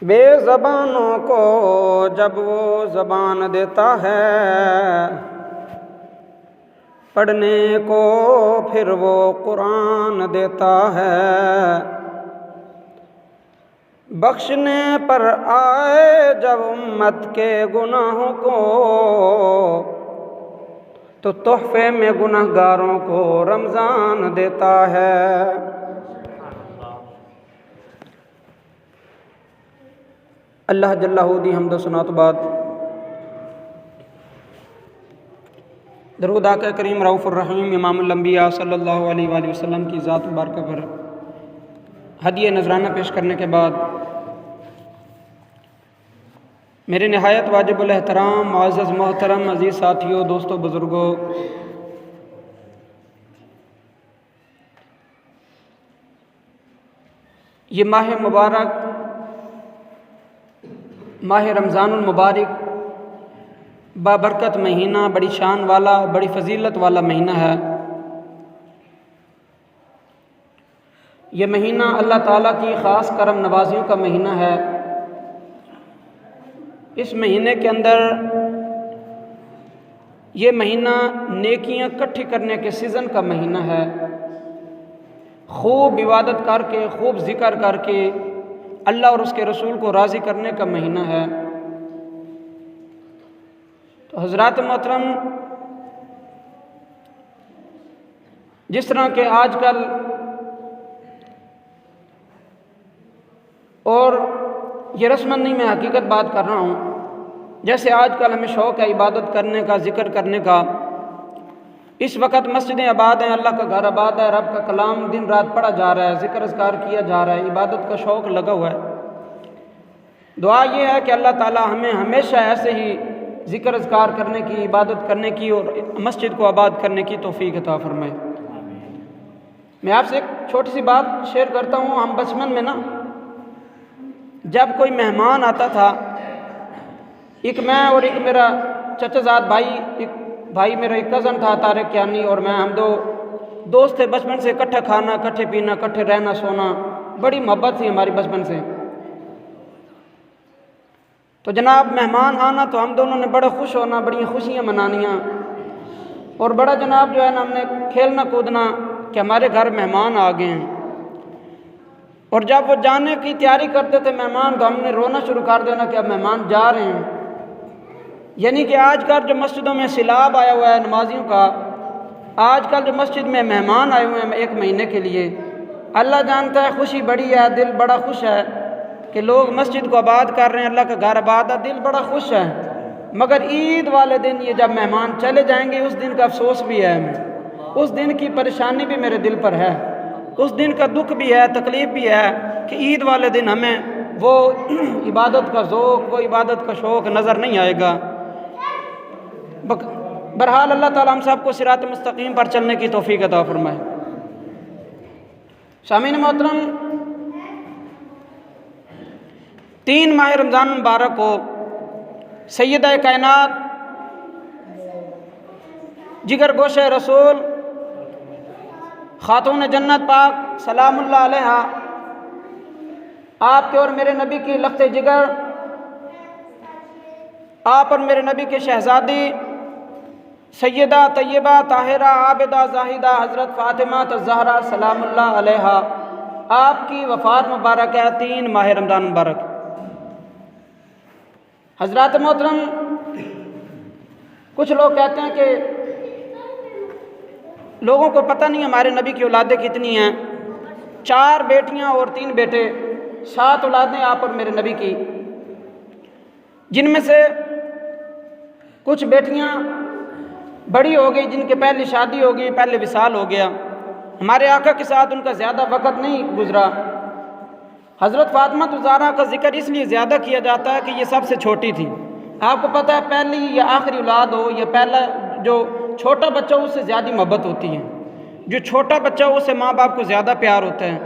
بے زبانوں کو جب وہ زبان دیتا ہے، پڑھنے کو پھر وہ قرآن دیتا ہے، بخشنے پر آئے جب امت کے گناہوں کو، تو تحفے میں گنہگاروں کو رمضان دیتا ہے۔ اللہ جل دی حمد و ثنا تو بعد درود آقا کریم رؤوف الرحیم امام الانبیاء صلی اللہ علیہ وآلہ وسلم کی ذات مبارکہ پر ہدیہ نذرانہ پیش کرنے کے بعد میرے نہایت واجب الاحترام معزز محترم عزیز ساتھیوں، دوستوں، بزرگوں، یہ ماہ مبارک، ماہ رمضان المبارک بابرکت مہینہ، بڑی شان والا، بڑی فضیلت والا مہینہ ہے۔ یہ مہینہ اللہ تعالیٰ کی خاص کرم نوازیوں کا مہینہ ہے۔ اس مہینے کے اندر یہ مہینہ نیکیاں اکٹھی کرنے کے سیزن کا مہینہ ہے۔ خوب عبادت کر کے، خوب ذکر کر کے اللہ اور اس کے رسول کو راضی کرنے کا مہینہ ہے۔ تو حضرات محترم، جس طرح کہ آج کل اور یہ رسماً نہیں، میں حقیقت بات کر رہا ہوں، جیسے آج کل ہمیں شوق ہے عبادت کرنے کا، ذکر کرنے کا، اس وقت مسجدیں آباد ہیں، اللہ کا گھر آباد ہے، رب کا کلام دن رات پڑھا جا رہا ہے، ذکر اذکار کیا جا رہا ہے، عبادت کا شوق لگا ہوا ہے۔ دعا یہ ہے کہ اللہ تعالی ہمیں ہمیشہ ایسے ہی ذکر اذکار کرنے کی، عبادت کرنے کی اور مسجد کو آباد کرنے کی توفیق عطا فرمائے۔ میں آپ سے ایک چھوٹی سی بات شیئر کرتا ہوں۔ ہم بچپن میں نا، جب کوئی مہمان آتا تھا، ایک میں اور ایک میرا چچا زاد بھائی میرا ایک کزن تھا طارق کیانی، اور میں، ہم دو دوست تھے بچپن سے، اکٹھے کھانا، اکٹھے پینا، اکٹھے رہنا سونا، بڑی محبت تھی ہماری بچپن سے۔ تو جناب مہمان آنا تو ہم دونوں نے بڑا خوش ہونا، بڑی خوشیاں منانیاں، اور بڑا جناب جو ہے نا، ہم نے کھیلنا کودنا کہ ہمارے گھر مہمان آ گئے ہیں۔ اور جب وہ جانے کی تیاری کرتے تھے مہمان، تو ہم نے رونا شروع کر دینا کہ اب مہمان جا رہے ہیں۔ یعنی کہ آج کل جو مسجدوں میں سیلاب آیا ہوا ہے نمازیوں کا، آج کل جو مسجد میں مہمان آئے ہوئے ہیں ایک مہینے کے لیے، اللہ جانتا ہے خوشی بڑی ہے، دل بڑا خوش ہے کہ لوگ مسجد کو آباد کر رہے ہیں، اللہ کا گھر آباد ہے، دل بڑا خوش ہے۔ مگر عید والے دن یہ جب مہمان چلے جائیں گے، اس دن کا افسوس بھی ہے ہمیں، اس دن کی پریشانی بھی میرے دل پر ہے، اس دن کا دکھ بھی ہے، تکلیف بھی ہے کہ عید والے دن ہمیں وہ عبادت کا ذوق، وہ عبادت کا شوق نظر نہیں آئے گا۔ بہرحال اللہ تعالی ہم سب کو صراط مستقیم پر چلنے کی توفیق عطا فرمائے۔ سامعین محترم، 3 ماہ رمضان مبارک کو سیدہ کائنات، جگر گوشہ رسول، خاتون جنت پاک سلام اللہ علیہا، آپ کے اور میرے نبی کی لخت جگر، آپ اور میرے نبی کے شہزادی سیدہ طیبہ طاہرہ عابدہ زاہدہ حضرت فاطمہ الزہرا سلام اللہ علیہا، آپ کی وفات مبارک ہے 3 ماہ رمضان مبارک۔ حضرات محترم، کچھ لوگ کہتے ہیں کہ لوگوں کو پتہ نہیں ہمارے نبی کی اولادیں کتنی ہیں، 4 بیٹیاں اور 3 بیٹے، 7 اولادیں آپ اور میرے نبی کی، جن میں سے کچھ بیٹیاں بڑی ہو گئی، جن کے پہلے شادی ہو گئی، پہلے وصال ہو گیا، ہمارے آقا کے ساتھ ان کا زیادہ وقت نہیں گزرا۔ حضرت فاطمہ الزہرا کا ذکر اس لیے زیادہ کیا جاتا ہے کہ یہ سب سے چھوٹی تھی۔ آپ کو پتہ ہے پہلی یا آخری اولاد ہو یا پہلا جو چھوٹا بچہ ہو، اس سے زیادہ محبت ہوتی ہے، جو چھوٹا بچہ ہو اس سے ماں باپ کو زیادہ پیار ہوتا ہے۔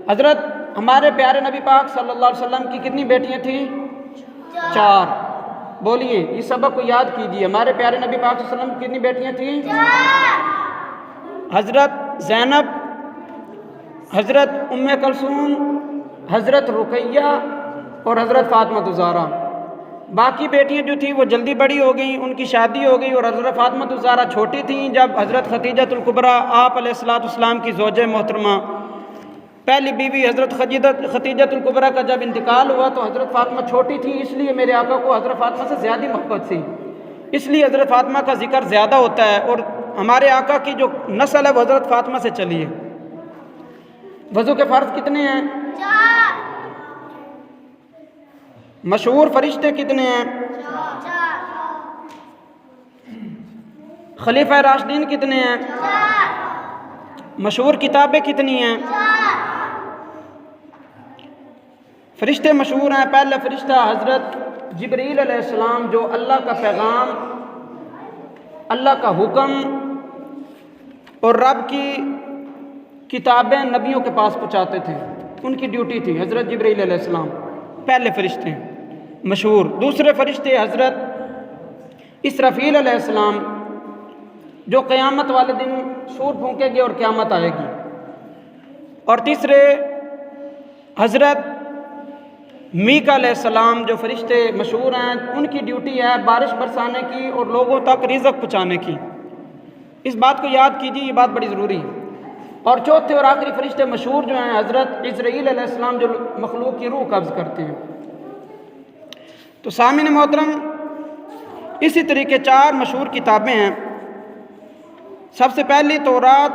حضرت ہمارے پیارے نبی پاک صلی اللہ علیہ وسلم کی کتنی بیٹیاں تھیں؟ 4۔ بولیے، اس سبق کو یاد کیجیے، ہمارے پیارے نبی پاک صلی اللہ علیہ وسلم کی کتنی بیٹیاں تھیں؟ 4۔ حضرت زینب، حضرت ام کلثوم، حضرت رقیہ، اور حضرت فاطمہ الزہرا۔ باقی بیٹیاں جو تھیں وہ جلدی بڑی ہو گئیں، ان کی شادی ہو گئی، اور حضرت فاطمہ الزہرا چھوٹی تھیں جب حضرت خدیجہ الکبریٰ آپ علیہ الصلوۃ والسلام کی زوجہ محترمہ پہلی بیوی حضرت خدیجہ الکبریٰ کا جب انتقال ہوا تو حضرت فاطمہ چھوٹی تھی، اس لیے میرے آقا کو حضرت فاطمہ سے زیادہ محبت تھی، اس لیے حضرت فاطمہ کا ذکر زیادہ ہوتا ہے، اور ہمارے آقا کی جو نسل ہے وہ حضرت فاطمہ سے چلی ہے۔ وضو کے فرض کتنے ہیں؟ 4۔ مشہور فرشتے کتنے ہیں؟ 4۔ خلیفہ راشدین کتنے ہیں؟ 4۔ مشہور کتابیں کتنی ہیں؟ 4۔ فرشتے مشہور ہیں، پہلا فرشتہ حضرت جبرائیل علیہ السلام جو اللہ کا پیغام، اللہ کا حکم اور رب کی کتابیں نبیوں کے پاس پہنچاتے تھے، ان کی ڈیوٹی تھی، حضرت جبرائیل علیہ السلام پہلے فرشتے مشہور۔ دوسرے فرشتے حضرت اسرافیل علیہ السلام جو قیامت والے دن سور پھونکیں گے اور قیامت آئے گی، اور تیسرے حضرت میکا علیہ السلام جو فرشتے مشہور ہیں، ان کی ڈیوٹی ہے بارش برسانے کی اور لوگوں تک رزق پہنچانے کی۔ اس بات کو یاد کیجیے، یہ بات بڑی ضروری ہے۔ اور چوتھے اور آخری فرشتے مشہور جو ہیں حضرت عزرائیل علیہ السلام جو مخلوق کی روح قبض کرتے ہیں۔ تو سامعین محترم، اسی طریقے 4 مشہور کتابیں ہیں۔ سب سے پہلی تورات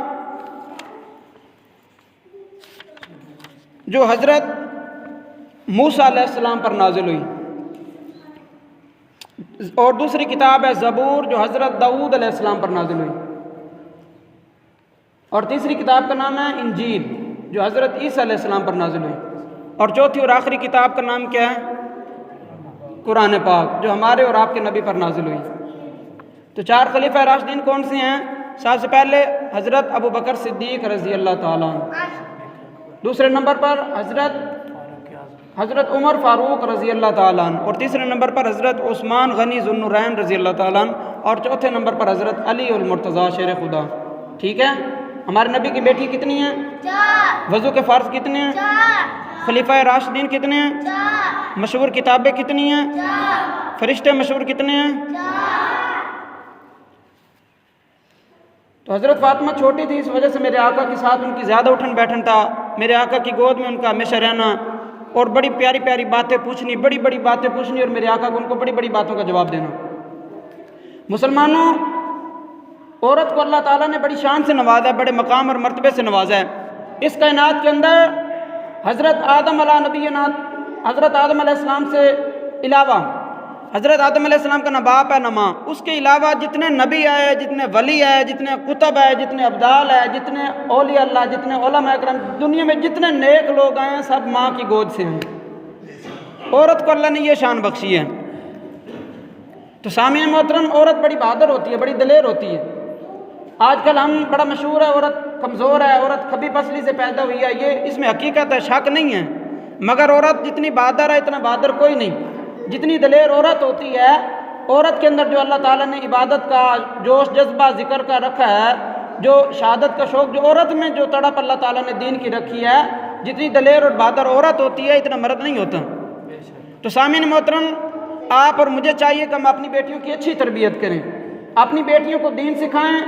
جو حضرت موسیٰ علیہ السلام پر نازل ہوئی، اور دوسری کتاب ہے زبور جو حضرت داؤد علیہ السلام پر نازل ہوئی، اور تیسری کتاب کا نام ہے انجیل جو حضرت عیسیٰ علیہ السلام پر نازل ہوئی، اور چوتھی اور آخری کتاب کا نام کیا ہے؟ قرآن پاک جو ہمارے اور آپ کے نبی پر نازل ہوئی۔ تو 4 خلیفہ راشدین کون سے ہیں؟ سب سے پہلے حضرت ابو بکر صدیق رضی اللہ تعالیٰ عنہ، دوسرے نمبر پر حضرت عمر فاروق رضی اللہ تعالیٰ عنہ، اور تیسرے نمبر پر حضرت عثمان غنی ذو النورین رضی اللہ تعالیٰ عنہ، اور چوتھے نمبر پر حضرت علی المرتضیٰ شیر خدا۔ ٹھیک ہے؟ ہمارے نبی کی بیٹی کتنی ہیں؟ 4۔ وضو کے فرض کتنے ہیں؟ 4۔ خلیفہ راشدین کتنے ہیں؟ 4۔ مشہور کتابیں کتنی ہیں؟ 4۔ فرشتے مشہور کتنے ہیں؟ 4۔ تو حضرت فاطمہ چھوٹی تھی، اس وجہ سے میرے آقا کے ساتھ ان کی زیادہ اٹھن بیٹھن تھا، میرے آقا کی گود میں ان کا ہمیشہ رہنا، اور بڑی پیاری پیاری باتیں پوچھنی، بڑی بڑی باتیں پوچھنی، اور میرے آقا کو ان کو بڑی بڑی باتوں کا جواب دینا۔ مسلمانوں، عورت کو اللہ تعالیٰ نے بڑی شان سے نوازا ہے، بڑے مقام اور مرتبے سے نوازا ہے۔ اس کائنات کے اندر حضرت آدم علیہ نبینا، حضرت آدم علیہ السلام سے علاوہ، حضرت آدم علیہ السلام کا نہ باپ ہے نہ ماں، اس کے علاوہ جتنے نبی آئے، جتنے ولی آئے، جتنے کتب آئے، جتنے ابدال آئے، جتنے اولیاء اللہ، جتنے علماء اکرام، دنیا میں جتنے نیک لوگ آئے ہیں سب ماں کی گود سے ہیں۔ عورت کو اللہ نے یہ شان بخشی ہے۔ تو سامعین محترم، عورت بڑی بہادر ہوتی ہے، بڑی دلیر ہوتی ہے۔ آج کل ہم بڑا مشہور ہے عورت کمزور ہے، عورت کھبی پسلی سے پیدا ہوئی ہے، یہ اس میں حقیقت ہے، شک نہیں ہے، مگر عورت جتنی بہادر ہے اتنا بہادر کوئی نہیں۔ جتنی دلیر عورت ہوتی ہے، عورت کے اندر جو اللہ تعالیٰ نے عبادت کا جوش جذبہ ذکر کا رکھا ہے، جو شہادت کا شوق جو عورت میں جو تڑپ اللہ تعالیٰ نے دین کی رکھی ہے، جتنی دلیر اور بہادر عورت ہوتی ہے اتنا مرد نہیں ہوتا۔ تو سامعین محترم، آپ اور مجھے چاہیے کہ ہم اپنی بیٹیوں کی اچھی تربیت کریں، اپنی بیٹیوں کو دین سکھائیں،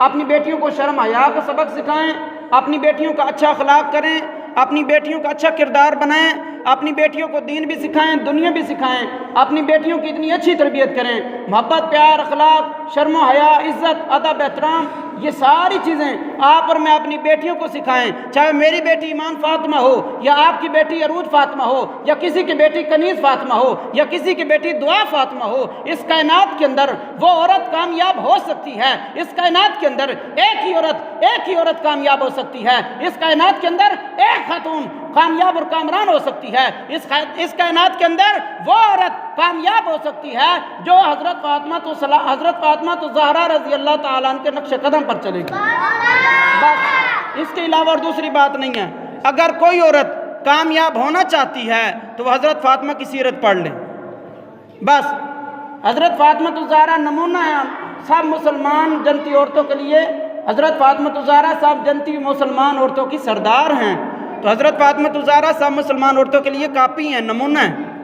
اپنی بیٹیوں کو شرم حیا کا سبق سکھائیں، اپنی بیٹیوں کا اچھا اخلاق کریں، اپنی بیٹیوں کا اچھا کردار بنائیں، اپنی بیٹیوں کو دین بھی سکھائیں، دنیا بھی سکھائیں، اپنی بیٹیوں کی اتنی اچھی تربیت کریں، محبت، پیار، اخلاق، شرم و حیا، عزت، ادب، احترام، یہ ساری چیزیں آپ اور میں اپنی بیٹیوں کو سکھائیں، چاہے میری بیٹی ایمان فاطمہ ہو، یا آپ کی بیٹی عروج فاطمہ ہو، یا کسی کی بیٹی کنیز فاطمہ ہو، یا کسی کی بیٹی دعا فاطمہ ہو۔ اس کائنات کے اندر وہ عورت کامیاب ہو سکتی ہے، اس کائنات کے اندر ایک ہی عورت کامیاب ہو سکتی ہے، اس کائنات کے اندر ایک خاتون کامیاب اور کامران ہو سکتی ہے، اس کائنات کے اندر وہ عورت کامیاب ہو سکتی ہے جو حضرت فاطمہ تو زہرا رضی اللہ تعالیٰ عنہ کے نقش قدم پر چلے گی۔ بس اس کے علاوہ اور دوسری بات نہیں ہے۔ اگر کوئی عورت کامیاب ہونا چاہتی ہے تو وہ حضرت فاطمہ کی سیرت پڑھ لیں، بس حضرت فاطمہ الزہرا نمونہ ہے سب مسلمان جنتی عورتوں کے لیے۔ حضرت فاطمہ الزہرا سب جنتی مسلمان عورتوں کی سردار ہیں، تو حضرت فاطمہ الزہرا سب مسلمان عورتوں کے لیے کاپی ہیں، نمونہ ہیں۔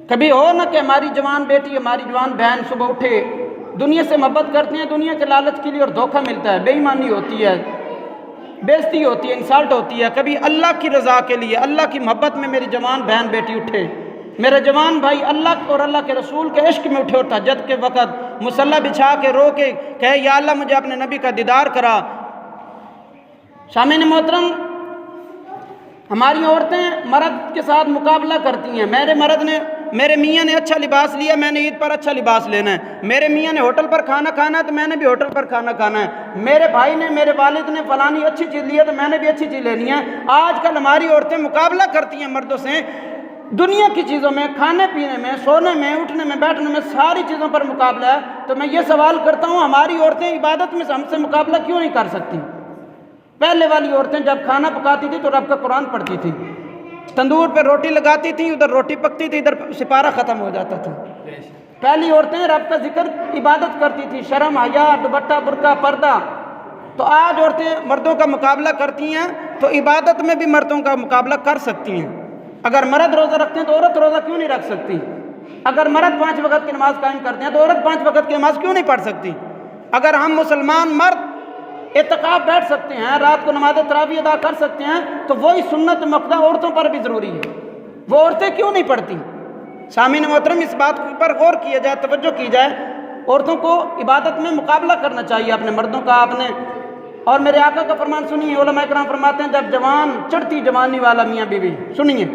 کبھی ہو نہ کہ ہماری جوان بیٹی ہماری جوان بہن صبح اٹھے دنیا سے محبت کرتی ہیں، دنیا کے لالچ کے لیے، اور دھوکہ ملتا ہے، بے ایمانی ہوتی ہے، بےزتی ہوتی ہے، انسلٹ ہوتی ہے۔ کبھی اللہ کی رضا کے لیے، اللہ کی محبت میں میری جوان بہن بیٹی اٹھے، میرے جوان بھائی اللہ اور اللہ کے رسول کے عشق میں اٹھے، اور تہجد کے وقت مصلی بچھا کے رو کے کہے یا اللہ مجھے اپنے نبی کا دیدار کرا۔ سامعین محترم، ہماری عورتیں مرد کے ساتھ مقابلہ کرتی ہیں، میرے میاں نے اچھا لباس لیا، میں نے عید پر اچھا لباس لینا ہے، میرے میاں نے ہوٹل پر کھانا کھانا ہے تو میں نے بھی ہوٹل پر کھانا کھانا ہے، میرے بھائی نے، میرے والد نے فلانی اچھی چیز لی ہے تو میں نے بھی اچھی چیز لینی ہے۔ آج کل ہماری عورتیں مقابلہ کرتی ہیں مردوں سے دنیا کی چیزوں میں، کھانے پینے میں، سونے میں، اٹھنے میں، بیٹھنے میں، ساری چیزوں پر مقابلہ ہے۔ تو میں یہ سوال کرتا ہوں، ہماری عورتیں عبادت میں ہم سے مقابلہ کیوں نہیں کر سکتی؟ پہلے والی عورتیں جب کھانا پکاتی تھی تو رب کا قرآن پڑھتی تھی، تندور پہ روٹی لگاتی تھیں، ادھر روٹی پکتی تھی، ادھر سپارہ ختم ہو جاتا تھا۔ پہلی عورتیں رب کا ذکر عبادت کرتی تھی، شرم، حیا، دوپٹہ، برقع، پردہ۔ تو آج عورتیں مردوں کا مقابلہ کرتی ہیں تو عبادت میں بھی مردوں کا مقابلہ کر سکتی ہیں۔ اگر مرد روزہ رکھتے ہیں تو عورت روزہ کیوں نہیں رکھ سکتی؟ اگر مرد 5 وقت کی نماز قائم کرتے ہیں تو عورت 5 وقت کی نماز کیوں نہیں پڑھ سکتی؟ اگر ہم مسلمان مرد اعتکاف بیٹھ سکتے ہیں، رات کو نماز تراویح ادا کر سکتے ہیں، تو وہی سنت مقدہ عورتوں پر بھی ضروری ہے، وہ عورتیں کیوں نہیں پڑھتی؟ سامعین محترم، اس بات پر غور کیا جائے، توجہ کی جائے، عورتوں کو عبادت میں مقابلہ کرنا چاہیے اپنے مردوں کا، اور میرے آقا کا فرمان سنیے، علماء کرام فرماتے ہیں جب جوان، چڑھتی جوانی والا میاں بیوی، سنیے،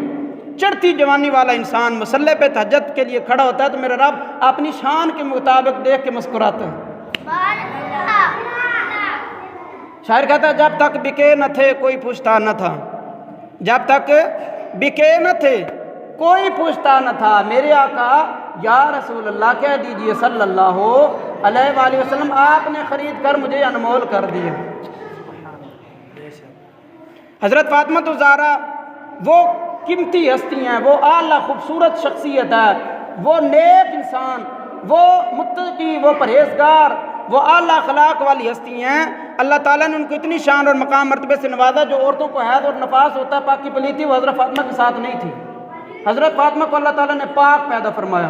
چڑھتی جوانی والا انسان مصلی پہ تہجد کے لیے کھڑا ہوتا ہے تو میرا رب اپنی شان کے مطابق دیکھ کے مسکراتا ہے۔ شاعر کہتا ہے جب تک بکے نہ تھے کوئی پوچھتا نہ تھا، جب تک بکے نہ تھے کوئی پوچھتا نہ تھا، میرے آقا یا رسول اللہ کہہ دیجئے صلی اللہ علیہ وآلہ وسلم، آپ نے خرید کر مجھے انمول کر دیا۔ حضرت فاطمہ الزہرا وہ قیمتی ہستی ہیں، وہ اعلیٰ خوبصورت شخصیت ہے، وہ نیک انسان، وہ متقی، وہ پرہیزگار، وہ اعلیٰ اخلاق والی ہستی ہیں۔ اللہ تعالیٰ نے ان کو اتنی شان اور مقام مرتبے سے نوازا، جو عورتوں کو حیض اور نفاس ہوتا ہے، پاکی پلیتی، وہ حضرت فاطمہ کے ساتھ نہیں تھی۔ حضرت فاطمہ کو اللہ تعالیٰ نے پاک پیدا فرمایا۔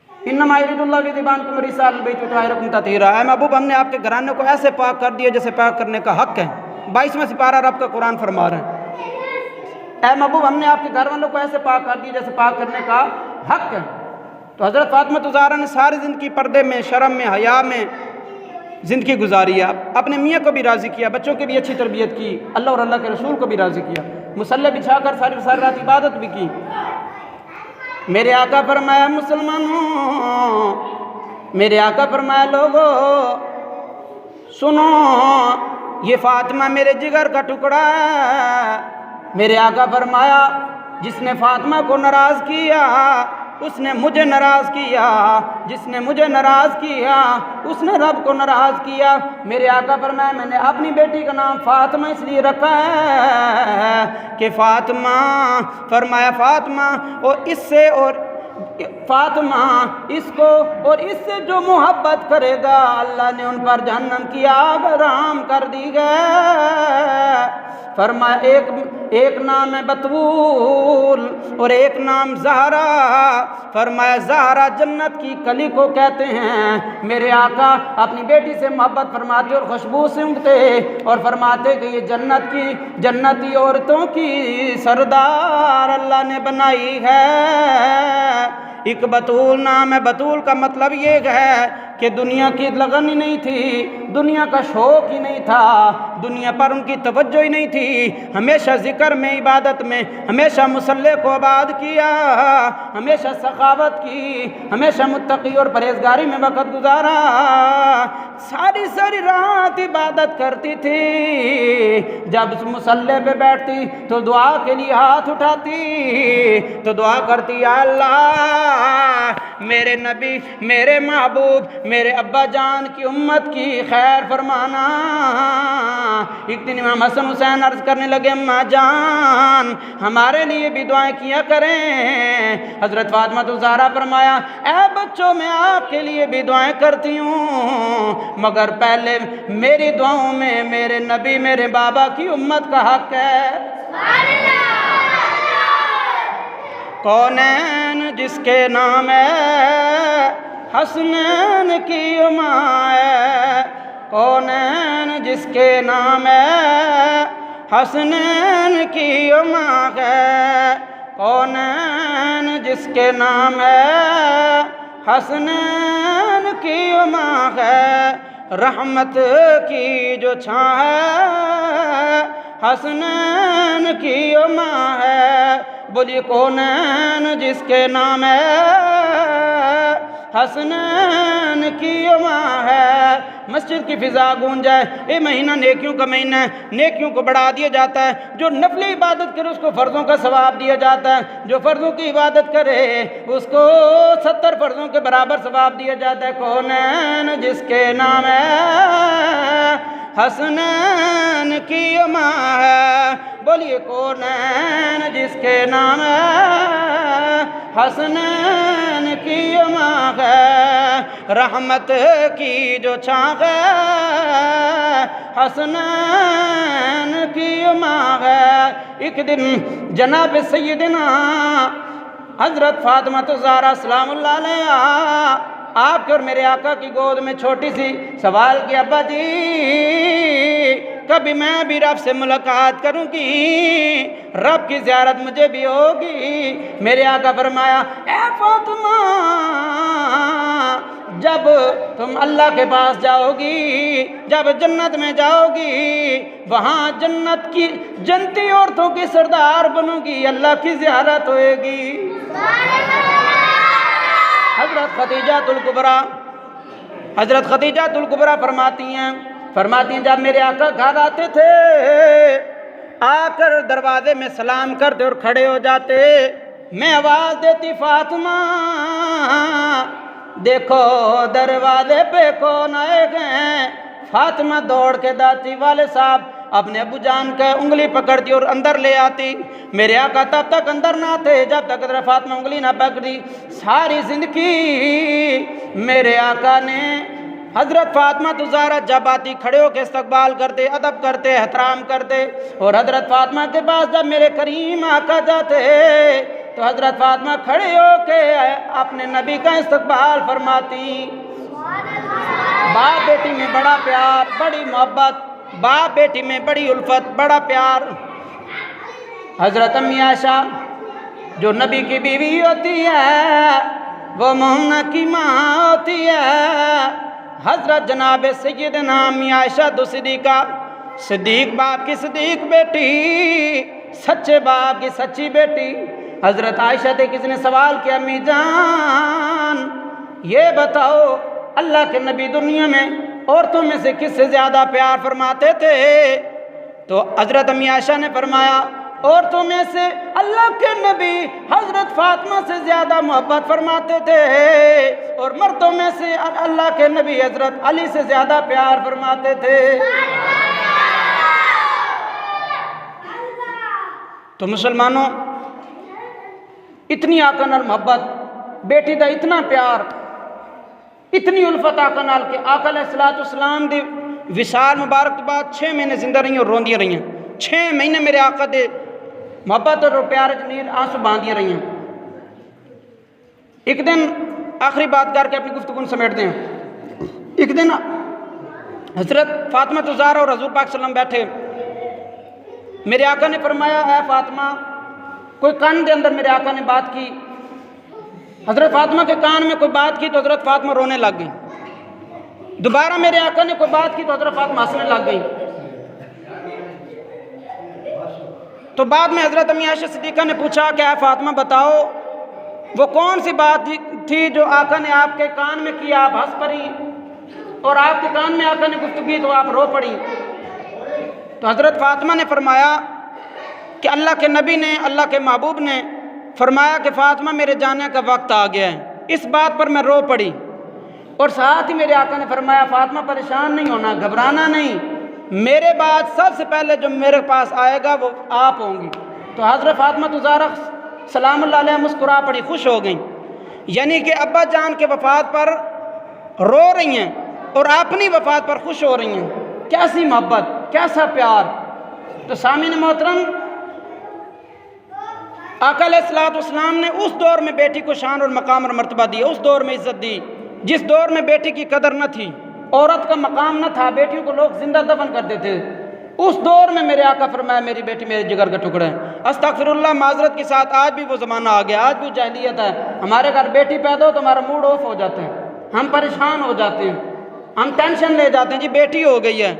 انما یرید اللہ بذبان کم رسال البیت وطہرکم تطہیرا، اے محبوب ہم نے آپ کے گھرانے کو ایسے پاک کر دیا جیسے پاک کرنے کا حق ہے۔ 22واں سپارہ رب کا قرآن فرما رہے ہیں، اے محبوب ہم نے آپ کے گھر والوں کو ایسے پاک کر دیا جیسے پاک کرنے کا حق ہے۔ تو حضرت فاطمہ الزہرا نے ساری زندگی پردے میں، شرم میں، حیا میں زندگی گزاری ہے، اپنے میاں کو بھی راضی کیا، بچوں کی بھی اچھی تربیت کی، اللہ اور اللہ کے رسول کو بھی راضی کیا، مصلی بچھا کر ساری رات عبادت بھی کی۔ میرے آقا فرمایا مسلمانوں، میرے آقا فرمایا لوگو سنو، یہ فاطمہ میرے جگر کا ٹکڑا ہے۔ میرے آقا فرمایا جس نے فاطمہ کو ناراض کیا اس نے مجھے ناراض کیا، جس نے مجھے ناراض کیا اس نے رب کو ناراض کیا۔ میرے آقا فرمایا میں نے اپنی بیٹی کا نام فاطمہ اس لیے رکھا ہے کہ فاطمہ، فرمایا فاطمہ اور اس سے، اور فاطمہ اس کو اور اس سے جو محبت کرے گا اللہ نے ان پر جہنم کی آگ حرام کر دی گئے۔ فرمایا ایک نام ہے بتول اور ایک نام زہرا، فرمایا زہرا جنت کی کلی کو کہتے ہیں۔ میرے آقا اپنی بیٹی سے محبت فرماتے اور خوشبو سونگھتے اور فرماتے کہ یہ جنتی عورتوں کی سردار اللہ نے بنائی ہے۔ ایک بتول نام ہے، بتول کا مطلب یہ ہے کہ دنیا کی لگن ہی نہیں تھی، دنیا کا شوق ہی نہیں تھا، دنیا پر ان کی توجہ ہی نہیں تھی، ہمیشہ ذکر میں، عبادت میں، ہمیشہ مصلی کو آباد کیا، ہمیشہ سخاوت کی، ہمیشہ متقی اور پرہیزگاری میں وقت گزارا، ساری رات عبادت کرتی تھی، جب مصلی پہ بیٹھتی تو دعا کے لیے ہاتھ اٹھاتی تو دعا کرتی یا اللہ میرے نبی، میرے محبوب، میرے ابا جان کی امت کی خیر فرمانا۔ ایک دن امام حسن حسین عرض کرنے لگے اماں جان ہمارے لیے بھی دعائیں کیا کریں۔ حضرت فاطمہ الزہرا فرمایا اے بچوں میں آپ کے لیے بھی دعائیں کرتی ہوں، مگر پہلے میری دعاؤں میں میرے نبی، میرے بابا کی امت کا حق ہے۔ کونین جس کے نام ہے حسنین کی ماں ہے، کونین جس کے نام ہے حسنین کی ماں ہے، کونین جس کے نام ہے حسنین کی ماں ہے، رحمت کی جو چھاں ہے حسنین کی ماں ہے، بولیے کونین جس کے نام ہے حسنین کی ماں ہے۔ مسجد کی فضا گونج جائے، یہ مہینہ نیکیوں کا مہینہ ہے، نیکیوں کو بڑھا دیا جاتا ہے، جو نفلی عبادت کرے اس کو فرضوں کا ثواب دیا جاتا ہے، جو فرضوں کی عبادت کرے اس کو 70 فرضوں کے برابر ثواب دیا جاتا ہے۔ کونین جس کے نام ہے حسنین کی ماں ہے، بولیے کونین جس کے نام ہے حسنین کی ماں ہے، رحمت کی جو چھاں ہے حسنین کی ماں ہے۔ ایک دن جناب سیدنا حضرت فاطمہ الزہرا سلام اللہ علیہا آپ کے اور میرے آقا کی گود میں چھوٹی سی سوال کیا، ابا جی کبھی میں بھی رب سے ملاقات کروں گی، رب کی زیارت مجھے بھی ہوگی؟ میرے آقا فرمایا، اے فاطمہ جب تم اللہ کے پاس جاؤ گی، جب جنت میں جاؤ گی، وہاں جنت کی جنتی عورتوں کی سردار بنو گی، اللہ کی زیارت ہوئے گی۔ حضرت خدیجہ الکبریٰ فرماتی ہیں جب میرے آقا گھر آتے تھے، آ کر دروازے میں سلام کرتے اور کھڑے ہو جاتے، میں آواز دیتی فاطمہ دیکھو دروازے پہ کون آئے گئے؟ فاطمہ دوڑ کے داتی والد صاحب اپنے ابو جان کا انگلی پکڑتی اور اندر لے آتی۔ میرے آقا تب تک اندر نہ تھے جب تک حضرت فاطمہ انگلی نہ پکڑی۔ ساری زندگی میرے آقا نے حضرت فاطمہ الزہرا جب آتی کھڑے ہو کے استقبال کرتے، ادب کرتے، احترام کرتے، اور حضرت فاطمہ کے پاس جب میرے کریم آقا جاتے تو حضرت فاطمہ کھڑے ہو کے اپنے نبی کا استقبال فرماتی۔ باپ بیٹی میں بڑا پیار، بڑی محبت، باپ بیٹی میں بڑی الفت، بڑا پیار۔ حضرت امی عائشہ جو نبی کی بیوی ہوتی ہے وہ مومنہ کی ماں ہوتی ہے۔ حضرت جناب سیدنا امی عائشہ دو صدیقہ، صدیق باپ کی صدیق بیٹی، سچے باپ کی سچی بیٹی۔ حضرت عائشہ سے کسی نے سوال کیا، امی جان یہ بتاؤ اللہ کے نبی دنیا میں عورتوں میں سے کس سے زیادہ پیار فرماتے تھے؟ تو حضرت امی عائشہ نے فرمایا عورتوں میں سے اللہ کے نبی حضرت فاطمہ سے زیادہ محبت فرماتے تھے، اور مردوں میں سے اللہ کے نبی حضرت علی سے زیادہ پیار فرماتے تھے۔ تو مسلمانوں اتنی آقا نال محبت، بیٹی دا اتنا پیار، اتنی الفت آقا نال کہ آقا علیہ السلام دی وصال مبارک تو بعد 6 مہینے زندہ رہی اور روندیاں رہی ہیں۔ 6 مہینے میرے آقا دے محبت اور پیار جنیر آنسو باندھیاں رہی ہیں۔ ایک دن آخری بات کر کے اپنی گفتگو سمیٹتے ہیں۔ ایک دن حضرت فاطمہ الزہرا اور حضور پاک صلی اللہ علیہ وسلم بیٹھے، میرے آقا نے فرمایا اے فاطمہ، کوئی کان دے اندر میرے آقا نے بات کی، حضرت فاطمہ کے کان میں کوئی بات کی تو حضرت فاطمہ رونے لگ گئی۔ دوبارہ میرے آقا نے کوئی بات کی تو حضرت فاطمہ ہنسنے لگ گئی۔ تو بعد میں حضرت امی عائشہ صدیقہ نے پوچھا کہ اے فاطمہ بتاؤ وہ کون سی بات تھی جو آقا نے آپ کے کان میں کی، آپ ہنس پڑی، اور آپ کے کان میں آقا نے گفتگو کی تو آپ رو پڑی؟ تو حضرت فاطمہ نے فرمایا کہ اللہ کے نبی نے، اللہ کے محبوب نے فرمایا کہ فاطمہ میرے جانے کا وقت آ گیا ہے، اس بات پر میں رو پڑی، اور ساتھ ہی میرے آقا نے فرمایا فاطمہ پریشان نہیں ہونا، گھبرانا نہیں، میرے بعد سب سے پہلے جو میرے پاس آئے گا وہ آپ ہوں گی۔ تو حضرت فاطمہ الزہرا سلام اللہ علیہ مسکرا پڑی، خوش ہو گئیں، یعنی کہ ابا جان کے وفات پر رو رہی ہیں اور اپنی وفات پر خوش ہو رہی ہیں۔ کیسی محبت، کیسا پیار۔ تو سامعین محترم، آقا علیہ الصلوۃ والسلام نے اس دور میں بیٹی کو شان اور مقام اور مرتبہ دیا، اس دور میں عزت دی جس دور میں بیٹی کی قدر نہ تھی، عورت کا مقام نہ تھا، بیٹیوں کو لوگ زندہ دفن کرتے تھے۔ اس دور میں میرے آقا فرمایا میری بیٹی میرے جگر کا ٹکڑا ہے۔ استغفر اللہ، معذرت کے ساتھ آج بھی وہ زمانہ آ گیا، آج بھی جاہلیت ہے۔ ہمارے گھر بیٹی پیدا ہو تو ہمارا موڈ آف ہو جاتا ہے، ہم پریشان ہو جاتے ہیں، ہم ٹینشن لے جاتے ہیں، جی بیٹی ہو گئی ہے۔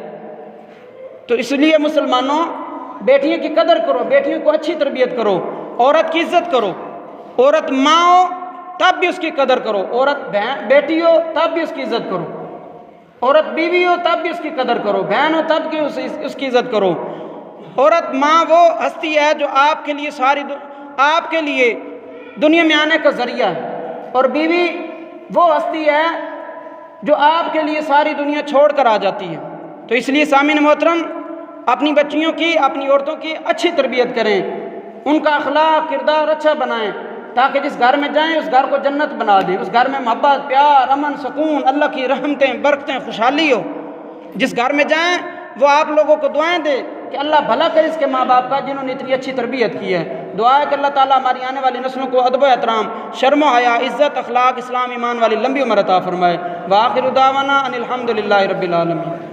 تو اس لیے مسلمانوں، بیٹیوں کی قدر کرو، بیٹیوں کو اچھی تربیت کرو، عورت کی عزت کرو۔ عورت ماں ہو تب بھی اس کی قدر کرو، عورت بیٹی ہو تب بھی اس کی عزت کرو، عورت بیوی ہو تب بھی اس کی قدر کرو، بہن ہو تب بھی اس کی عزت کرو۔ عورت ماں وہ ہستی ہے جو آپ کے لیے آپ کے لیے دنیا میں آنے کا ذریعہ ہے، اور بیوی وہ ہستی ہے جو آپ کے لیے ساری دنیا چھوڑ کر آ جاتی ہے۔ تو اس لیے سامعین محترم، اپنی بچیوں کی، اپنی عورتوں کی اچھی تربیت کریں، ان کا اخلاق کردار اچھا بنائیں، تاکہ جس گھر میں جائیں اس گھر کو جنت بنا دیں، اس گھر میں محبت، پیار، امن، سکون، اللہ کی رحمتیں، برکتیں، خوشحالی ہو۔ جس گھر میں جائیں وہ آپ لوگوں کو دعائیں دے کہ اللہ بھلا کرے اس کے ماں باپ کا جنہوں نے اتنی اچھی تربیت کی ہے۔ دعا ہے کہ اللہ تعالیٰ ہماری آنے والی نسلوں کو ادب و احترام، شرم و حیا، عزت، اخلاق، اسلام، ایمان والی لمبی عمر عطا فرمائے۔ وآخر دعوانا ان الحمد للہ رب العالمین۔